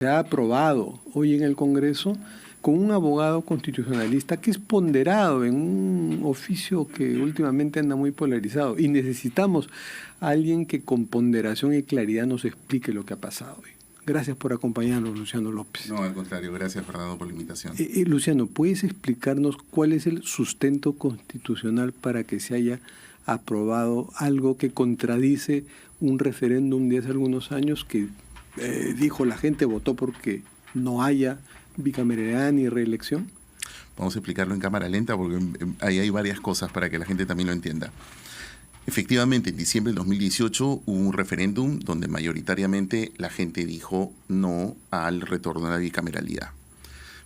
Se ha aprobado hoy en el Congreso con un abogado constitucionalista que es ponderado en un oficio que últimamente anda muy polarizado. Y necesitamos a alguien que con ponderación y claridad nos explique lo que ha pasado hoy. Gracias por acompañarnos, Luciano López. No, al contrario, gracias, Fernando, por la invitación. Luciano, ¿puedes explicarnos cuál es el sustento constitucional para que se haya aprobado algo que contradice un referéndum de hace algunos años que dijo la gente votó porque no haya bicameralidad ni reelección? Vamos a explicarlo en cámara lenta porque ahí hay varias cosas para que la gente también lo entienda. Efectivamente, en diciembre del 2018 hubo un referéndum donde mayoritariamente la gente dijo no al retorno a la bicameralidad.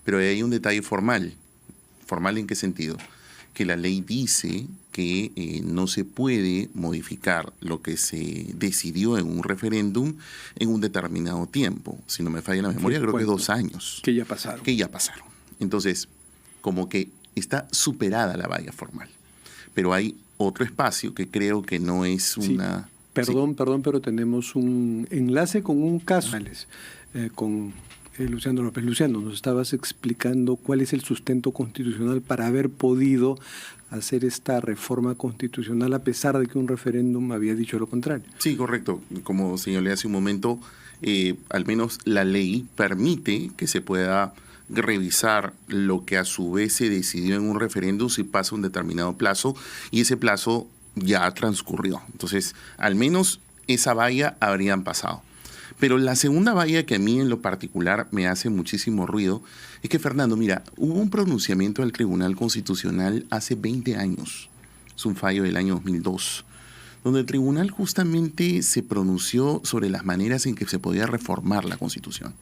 Pero hay un detalle formal. ¿Formal en qué sentido? Que la ley dice que no se puede modificar lo que se decidió en un referéndum en un determinado tiempo. Si no me falla la memoria, creo que 2 años. Que ya pasaron. Que ya pasaron. Entonces, como que está superada la valla formal. Pero hay otro espacio que creo que no es una... Sí. Perdón, pero tenemos un enlace con un caso con Luciano López. Luciano, nos estabas explicando cuál es el sustento constitucional para haber podido hacer esta reforma constitucional a pesar de que un referéndum había dicho lo contrario. Sí, correcto. Como señalé hace un momento, al menos la ley permite que se pueda revisar lo que a su vez se decidió en un referéndum si pasa un determinado plazo y ese plazo ya transcurrió. Entonces, al menos esa valla habrían pasado. Pero la segunda valla que a mí en lo particular me hace muchísimo ruido es que, Fernando, mira, hubo un pronunciamiento del Tribunal Constitucional hace 20 años, es un fallo del año 2002, donde el tribunal justamente se pronunció sobre las maneras en que se podía reformar la Constitución.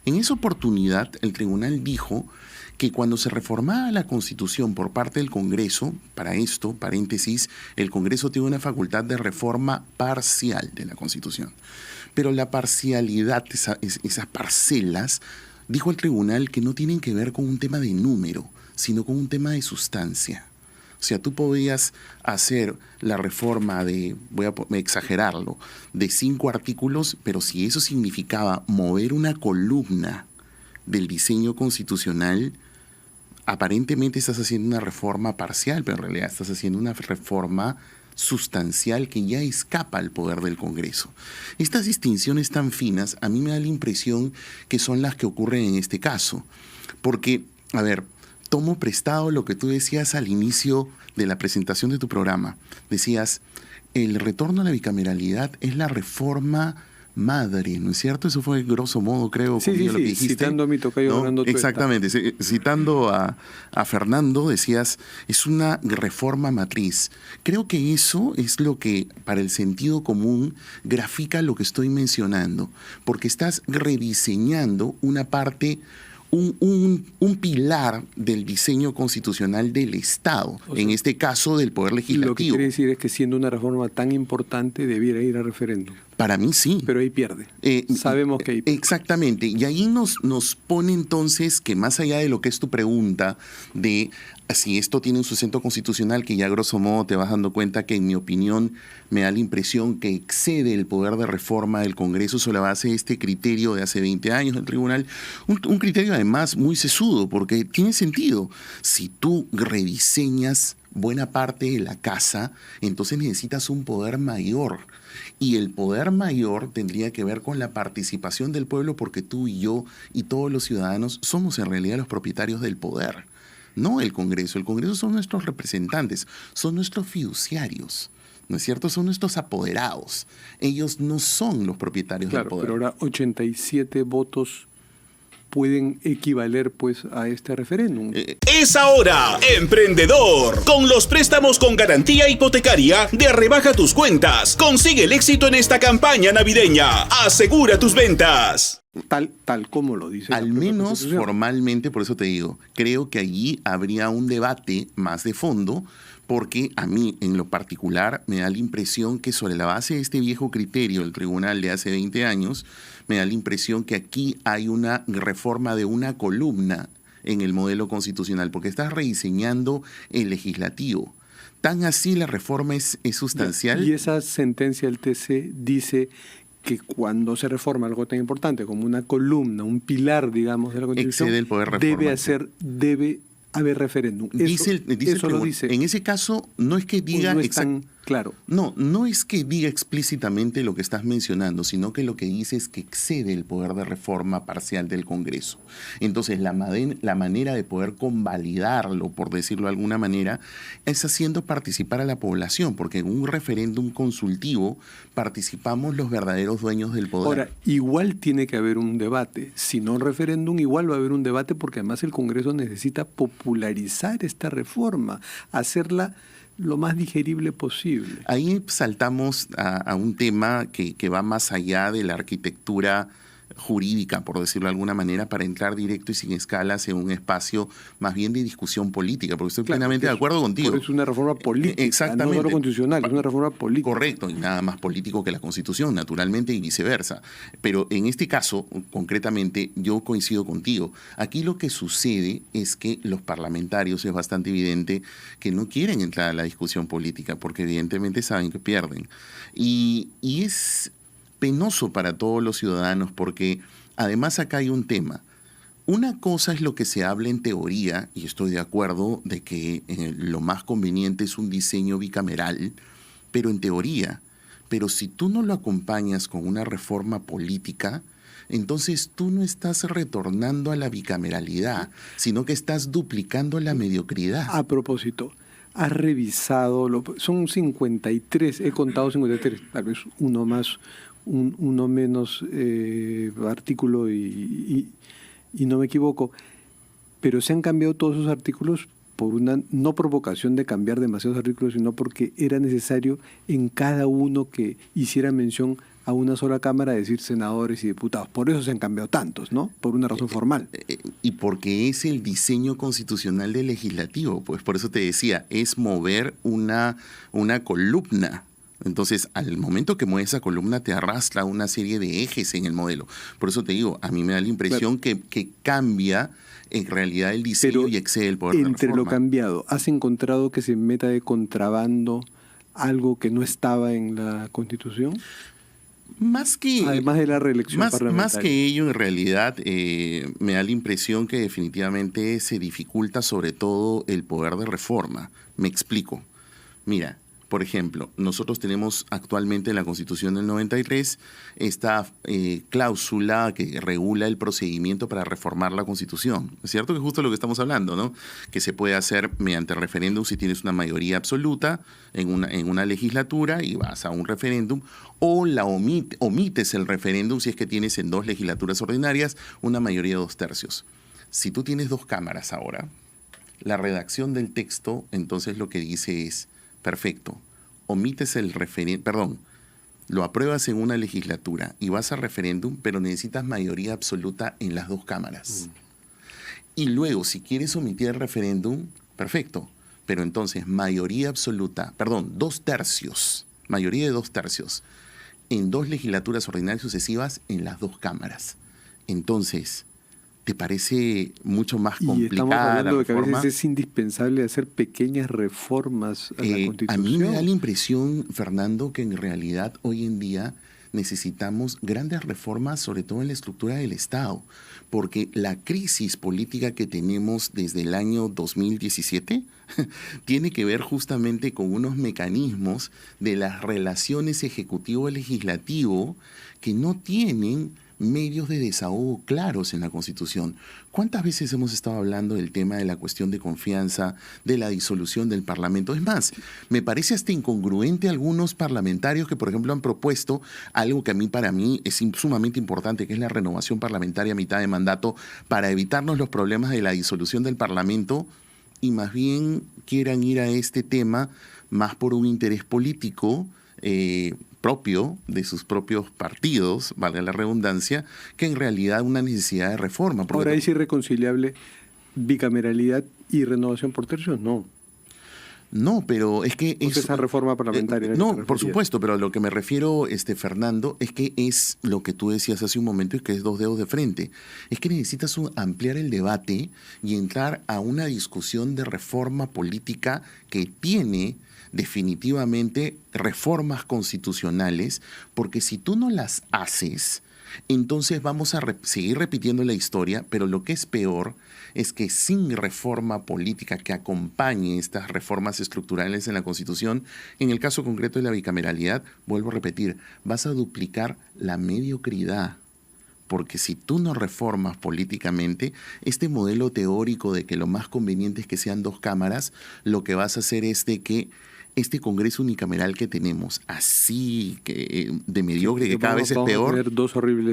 En esa oportunidad, el tribunal dijo que cuando se reformaba la Constitución por parte del Congreso, para esto, paréntesis, el Congreso tiene una facultad de reforma parcial de la Constitución. Pero la parcialidad, esas parcelas, dijo el tribunal que no tienen que ver con un tema de número, sino con un tema de sustancia. O sea, tú podías hacer la reforma de, voy a exagerarlo, de 5 artículos, pero si eso significaba mover una columna del diseño constitucional, aparentemente estás haciendo una reforma parcial, pero en realidad estás haciendo una reforma sustancial que ya escapa al poder del Congreso. Estas distinciones tan finas a mí me da la impresión que son las que ocurren en este caso. Porque, a ver, tomo prestado lo que tú decías al inicio de la presentación de tu programa. Decías, el retorno a la bicameralidad es la reforma madre, ¿no es cierto? Eso fue grosso modo, creo, sí, lo que dijiste. Citando a mi tocayo Fernando. Exactamente, citando a Fernando, decías, es una reforma matriz. Creo que eso es lo que, para el sentido común, grafica lo que estoy mencionando, porque estás rediseñando una parte, un pilar del diseño constitucional del Estado, o sea, en este caso del Poder Legislativo. Lo que quiere decir es que siendo una reforma tan importante debiera ir a referéndum. Para mí sí. Pero ahí pierde. Sabemos que ahí pierde. Exactamente. Y ahí nos pone entonces que más allá de lo que es tu pregunta de si esto tiene un sustento constitucional, que ya grosso modo te vas dando cuenta que en mi opinión me da la impresión que excede el poder de reforma del Congreso sobre la base de este criterio de hace 20 años del tribunal, un criterio además muy sesudo, porque tiene sentido. Si tú rediseñas buena parte de la casa, entonces necesitas un poder mayor. Y el poder mayor tendría que ver con la participación del pueblo, porque tú y yo y todos los ciudadanos somos en realidad los propietarios del poder, no el Congreso. El Congreso son nuestros representantes, son nuestros fiduciarios, ¿no es cierto? Son nuestros apoderados. Ellos no son los propietarios del poder. Pero ahora 87 votos pueden equivaler pues a este referéndum. Es ahora, emprendedor. Con los préstamos con garantía hipotecaria de Rebaja Tus Cuentas. Consigue el éxito en esta campaña navideña. Asegura tus ventas. Tal como lo dice. Al menos formalmente, por eso te digo, creo que allí habría un debate más de fondo, porque a mí en lo particular me da la impresión que sobre la base de este viejo criterio del tribunal de hace 20 años, me da la impresión que aquí hay una reforma de una columna en el modelo constitucional, porque estás rediseñando el legislativo. Tan así la reforma es sustancial. Y esa sentencia del TC dice que cuando se reforma algo tan importante como una columna, un pilar, digamos, de la Constitución, excede el poder reforma, debe haber referéndum. Dice. En ese caso, no es que diga... No es tan claro. No es que diga explícitamente lo que estás mencionando, sino que lo que dice es que excede el poder de reforma parcial del Congreso. Entonces, la manera de poder convalidarlo, por decirlo de alguna manera, es haciendo participar a la población, porque en un referéndum consultivo participamos los verdaderos dueños del poder. Ahora, igual tiene que haber un debate. Si no referéndum, igual va a haber un debate, porque además el Congreso necesita popularizar esta reforma, hacerla lo más digerible posible. Ahí saltamos a un tema que va más allá de la arquitectura jurídica, por decirlo de alguna manera, para entrar directo y sin escalas en un espacio más bien de discusión política, porque estoy plenamente de acuerdo contigo. Es una reforma política, exactamente. No solo constitucional, es una reforma política. Correcto, y nada más político que la Constitución, naturalmente, y viceversa. Pero en este caso, concretamente, yo coincido contigo. Aquí lo que sucede es que los parlamentarios, es bastante evidente, que no quieren entrar a la discusión política, porque evidentemente saben que pierden. Y es penoso para todos los ciudadanos, porque además acá hay un tema. Una cosa es lo que se habla en teoría, y estoy de acuerdo de que lo más conveniente es un diseño bicameral, pero en teoría. Pero si tú no lo acompañas con una reforma política, entonces tú no estás retornando a la bicameralidad, sino que estás duplicando la mediocridad. A propósito, has revisado, son 53, he contado 53, tal vez uno más, uno menos artículo y no me equivoco, pero se han cambiado todos esos artículos por una no provocación de cambiar demasiados artículos, sino porque era necesario en cada uno que hiciera mención a una sola Cámara decir senadores y diputados. Por eso se han cambiado tantos, ¿no? Por una razón formal. Y porque es el diseño constitucional del legislativo, pues por eso te decía, es mover una columna. Entonces, al momento que mueves esa columna, te arrastra una serie de ejes en el modelo. Por eso te digo, a mí me da la impresión que cambia en realidad el diseño y excede el poder de reforma. Entre lo cambiado, ¿has encontrado que se meta de contrabando algo que no estaba en la Constitución? Además de la reelección parlamentaria. Más que ello, en realidad, me da la impresión que definitivamente se dificulta sobre todo el poder de reforma. Me explico. Mira, por ejemplo, nosotros tenemos actualmente en la Constitución del 93 esta cláusula que regula el procedimiento para reformar la Constitución. Es cierto que es justo lo que estamos hablando, ¿no? Que se puede hacer mediante referéndum si tienes una mayoría absoluta en una legislatura y vas a un referéndum, o omites el referéndum si es que tienes en 2 legislaturas ordinarias una mayoría de 2/3. Si tú tienes 2 cámaras ahora, la redacción del texto entonces lo que dice es: perfecto, omites el referéndum, lo apruebas en una legislatura y vas a referéndum, pero necesitas mayoría absoluta en las 2 cámaras. Y luego, si quieres omitir el referéndum, perfecto, pero entonces mayoría absoluta, 2/3, mayoría de 2/3, en 2 legislaturas ordinarias sucesivas en las 2 cámaras. Entonces, ¿te parece mucho más complicada? Y estamos hablando de que a veces es indispensable hacer pequeñas reformas a la Constitución. A mí me da la impresión, Fernando, que en realidad hoy en día necesitamos grandes reformas, sobre todo en la estructura del Estado, porque la crisis política que tenemos desde el año 2017 tiene que ver justamente con unos mecanismos de las relaciones ejecutivo-legislativo que no tienen medios de desahogo claros en la Constitución. ¿Cuántas veces hemos estado hablando del tema de la cuestión de confianza, de la disolución del Parlamento? Es más, me parece hasta incongruente algunos parlamentarios que, por ejemplo, han propuesto algo que para mí es sumamente importante, que es la renovación parlamentaria a mitad de mandato, para evitarnos los problemas de la disolución del Parlamento, y más bien quieran ir a este tema más por un interés político propio de sus propios partidos, valga la redundancia, que en realidad una necesidad de reforma. Ahora, ¿es irreconciliable bicameralidad y renovación por tercios? No. No, pero es que esa reforma parlamentaria. No, por supuesto, pero a lo que me refiero, Fernando, es que es lo que tú decías hace un momento, y que es 2 dedos de frente. Es que necesitas ampliar el debate y entrar a una discusión de reforma política que tiene definitivamente reformas constitucionales, porque si tú no las haces, entonces vamos a seguir repitiendo la historia, pero lo que es peor es que sin reforma política que acompañe estas reformas estructurales en la Constitución, en el caso concreto de la bicameralidad, vuelvo a repetir, vas a duplicar la mediocridad. Porque si tú no reformas políticamente, este modelo teórico de que lo más conveniente es que sean 2 cámaras, lo que vas a hacer es de que este Congreso unicameral que tenemos, así que de mediocre, que cada vez es peor,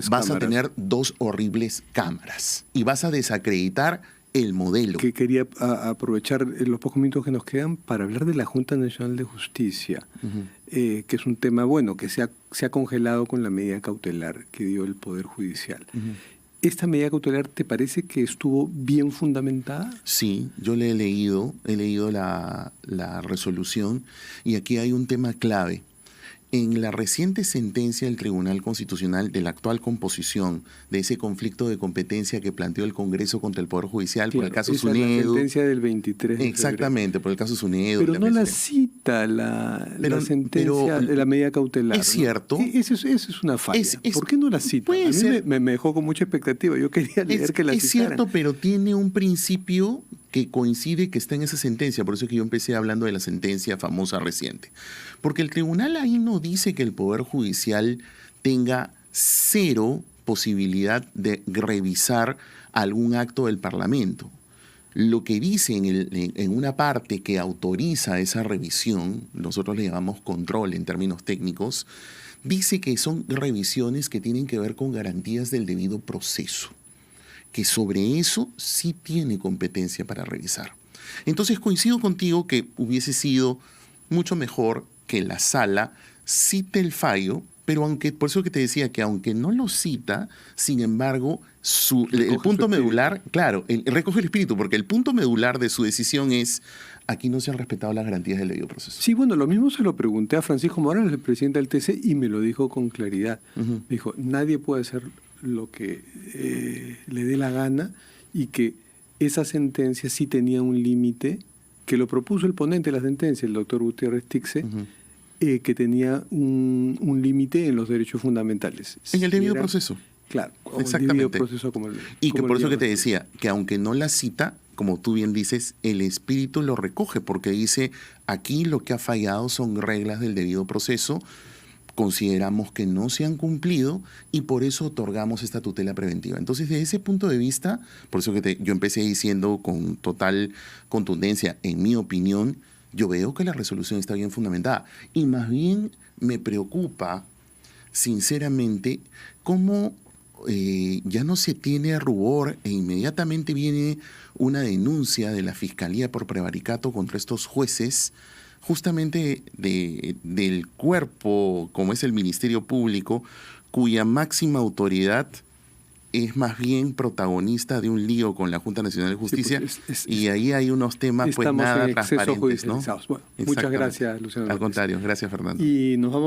vas a tener 2 horribles cámaras y vas a desacreditar el modelo. Que quería aprovechar los pocos minutos que nos quedan para hablar de la Junta Nacional de Justicia, que es un tema bueno, que se ha congelado con la medida cautelar que dio el Poder Judicial. ¿Esta medida cautelar te parece que estuvo bien fundamentada? Sí, yo le he leído la resolución y aquí hay un tema clave. En la reciente sentencia del Tribunal Constitucional de la actual composición de ese conflicto de competencia que planteó el Congreso contra el Poder Judicial, claro, por el caso Sunedu. La sentencia del 23 de Exactamente, febrero. Por el caso Sunedu. Pero no la cita la sentencia de la medida cautelar. Es cierto. ¿No? Eso es una falla. ¿Por qué no la cita? A mí me dejó con mucha expectativa. Yo quería leer que la citaran. Es cierto, pero tiene un principio que coincide que está en esa sentencia. Por eso es que yo empecé hablando de la sentencia famosa reciente. Porque el tribunal ahí no dice que el Poder Judicial tenga 0 posibilidad de revisar algún acto del Parlamento. Lo que dice en una parte que autoriza esa revisión, nosotros le llamamos control en términos técnicos, dice que son revisiones que tienen que ver con garantías del debido proceso, que sobre eso sí tiene competencia para revisar. Entonces coincido contigo que hubiese sido mucho mejor que la sala cite el fallo, pero por eso que te decía que aunque no lo cita, sin embargo, el punto medular, claro, recoge el espíritu, porque el punto medular de su decisión es: aquí no se han respetado las garantías del debido proceso. Sí, bueno, lo mismo se lo pregunté a Francisco Morales, el presidente del TC, y me lo dijo con claridad. Me dijo, nadie puede hacer lo que le dé la gana, y que esa sentencia sí tenía un límite, que lo propuso el ponente de la sentencia, el doctor Gutiérrez Tixe, que tenía un límite en los derechos fundamentales. En el debido proceso. Claro, exactamente. El debido proceso y que por eso que te decía, que aunque no la cita, como tú bien dices, el espíritu lo recoge, porque dice, aquí lo que ha fallado son reglas del debido proceso, consideramos que no se han cumplido y por eso otorgamos esta tutela preventiva. Entonces, desde ese punto de vista, por eso que yo empecé diciendo con total contundencia, en mi opinión, yo veo que la resolución está bien fundamentada. Y más bien me preocupa, sinceramente, cómo ya no se tiene rubor e inmediatamente viene una denuncia de la Fiscalía por prevaricato contra estos jueces, justamente del cuerpo, como es el Ministerio Público, cuya máxima autoridad es más bien protagonista de un lío con la Junta Nacional de Justicia, sí, pues y ahí hay unos temas pues nada transparentes, ¿no? Bueno, muchas gracias, Luciano. Al contrario, gracias, Fernando. Y nos vamos